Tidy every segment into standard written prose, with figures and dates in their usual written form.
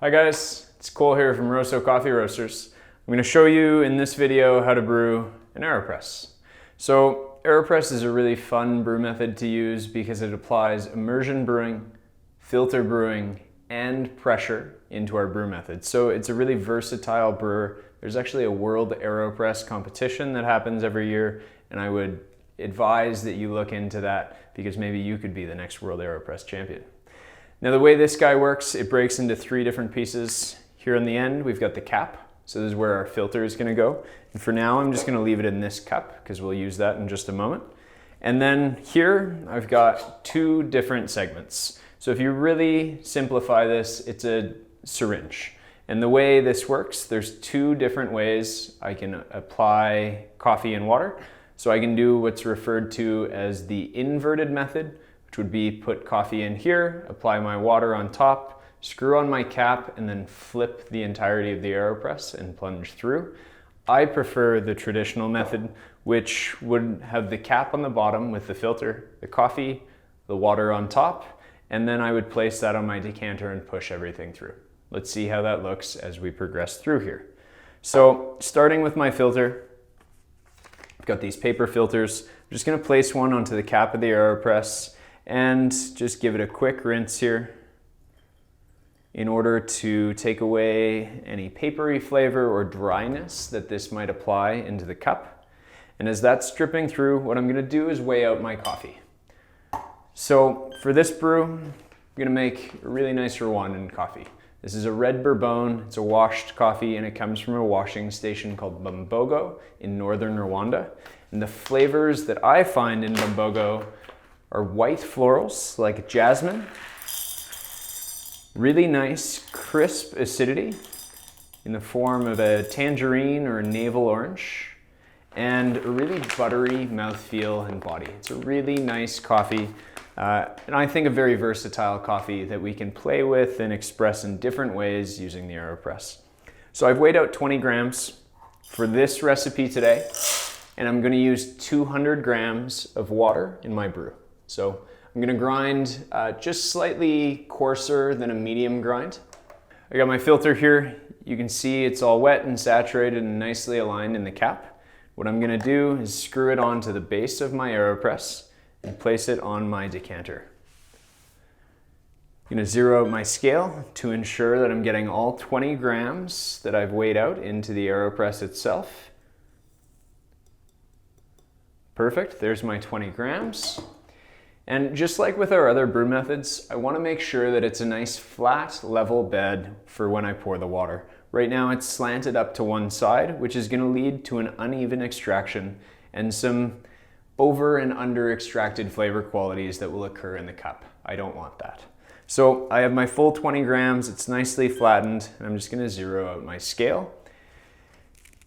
Hi guys, it's Cole here from Rosso Coffee Roasters. I'm going to show you in this video how to brew an Aeropress. So Aeropress is a really fun brew method to use because it applies immersion brewing, filter brewing, and pressure into our brew method. So it's a really versatile brewer. There's actually a World Aeropress competition that happens every year, and I would advise that you look into that because maybe you could be the next World Aeropress champion. Now the way this guy works, it breaks into three different pieces. Here on the end, we've got the cap. So this is where our filter is gonna go. And for now, I'm just gonna leave it in this cup because we'll use that in just a moment. And then here, I've got two different segments. So if you really simplify this, it's a syringe. And the way this works, there's two different ways I can apply coffee and water. So I can do what's referred to as the inverted method, which would be put coffee in here, apply my water on top, screw on my cap, and then flip the entirety of the Aeropress and plunge through. I prefer the traditional method, which would have the cap on the bottom with the filter, the coffee, the water on top, and then I would place that on my decanter and push everything through. Let's see how that looks as we progress through here. So starting with my filter, I've got these paper filters. I'm just gonna place one onto the cap of the Aeropress and just give it a quick rinse here in order to take away any papery flavor or dryness that this might apply into the cup. And as that's dripping through, what I'm gonna do is weigh out my coffee. So for this brew, I'm gonna make a really nice Rwandan coffee. This is a red Bourbon, it's a washed coffee, and it comes from a washing station called Bumbogo in northern Rwanda. And the flavors that I find in Bumbogo are white florals like jasmine, really nice crisp acidity in the form of a tangerine or a navel orange, and a really buttery mouthfeel and body. It's a really nice coffee, and I think a very versatile coffee that we can play with and express in different ways using the Aeropress. So I've weighed out 20 grams for this recipe today, and I'm gonna use 200 grams of water in my brew. So I'm gonna grind just slightly coarser than a medium grind. I got my filter here. You can see it's all wet and saturated and nicely aligned in the cap. What I'm gonna do is screw it onto the base of my Aeropress and place it on my decanter. I'm gonna zero out my scale to ensure that I'm getting all 20 grams that I've weighed out into the Aeropress itself. Perfect, there's my 20 grams. And just like with our other brew methods, I want to make sure that it's a nice flat level bed for when I pour the water. Right now it's slanted up to one side, which is going to lead to an uneven extraction and some over and under extracted flavor qualities that will occur in the cup. I don't want that. So I have my full 20 grams, it's nicely flattened, and I'm just going to zero out my scale.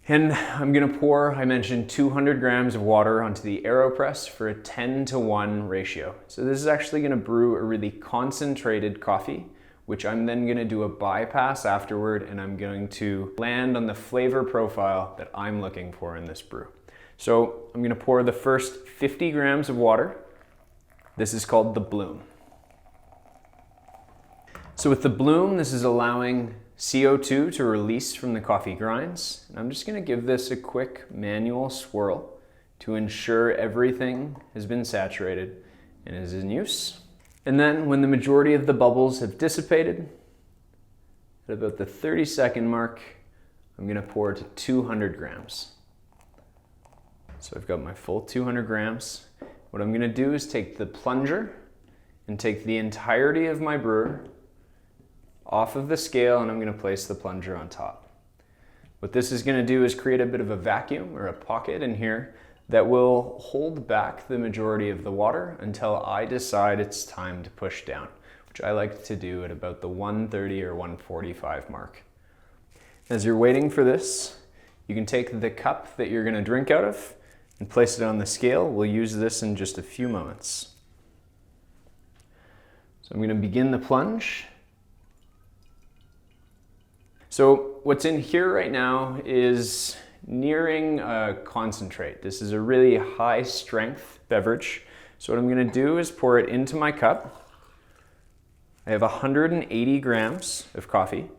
And I'm gonna pour, I mentioned 200 grams of water onto the Aeropress for a 10-to-1 ratio. So this is actually gonna brew a really concentrated coffee, which I'm then gonna do a bypass afterward, and I'm going to land on the flavor profile that I'm looking for in this brew. So I'm gonna pour the first 50 grams of water. This is called the bloom. So with the bloom, this is allowing CO2 to release from the coffee grinds. And I'm just gonna give this a quick manual swirl to ensure everything has been saturated and is in use. And then when the majority of the bubbles have dissipated, at about the 30-second mark, I'm gonna pour to 200 grams. So I've got my full 200 grams. What I'm gonna do is take the plunger and take the entirety of my brewer off of the scale, and I'm gonna place the plunger on top. What this is gonna do is create a bit of a vacuum or a pocket in here that will hold back the majority of the water until I decide it's time to push down, which I like to do at about the 130 or 145 mark. As you're waiting for this, you can take the cup that you're gonna drink out of and place it on the scale. We'll use this in just a few moments. So I'm gonna begin the plunge. So what's in here right now is nearing a concentrate. This is a really high strength beverage. So what I'm gonna do is pour it into my cup. I have 180 grams of coffee.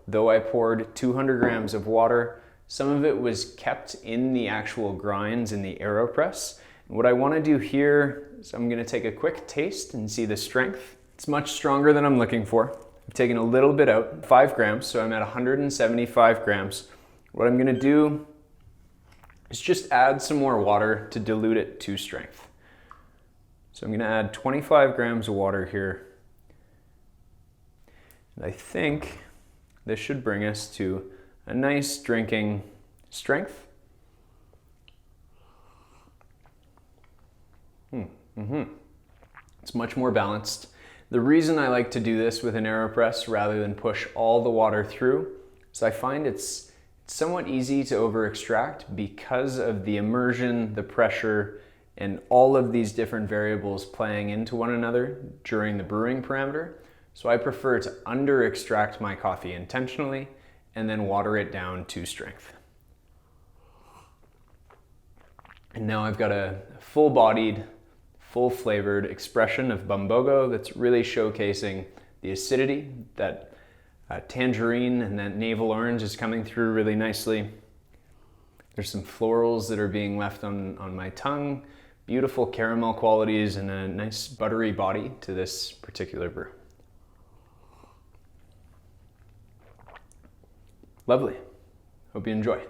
though I poured 200 grams of water, some of it was kept in the actual grinds in the Aeropress. And what I want to do here is I'm going to take a quick taste and see the strength. It's much stronger than I'm looking for. I've taken a little bit out, 5 grams, so I'm at 175 grams. What I'm going to do is just add some more water to dilute it to strength. So I'm going to add 25 grams of water here. And I think this should bring us to a nice drinking strength. It's much more balanced. The reason I like to do this with an Aeropress rather than push all the water through is I find it's somewhat easy to over extract because of the immersion, the pressure, and all of these different variables playing into one another during the brewing parameter. So I prefer to under extract my coffee intentionally and then water it down to strength. And now I've got a full-bodied, full-flavored expression of Bumbogo that's really showcasing the acidity. That tangerine and that navel orange is coming through really nicely. There's some florals that are being left on my tongue, beautiful caramel qualities, and a nice buttery body to this particular brew. Lovely. Hope you enjoy.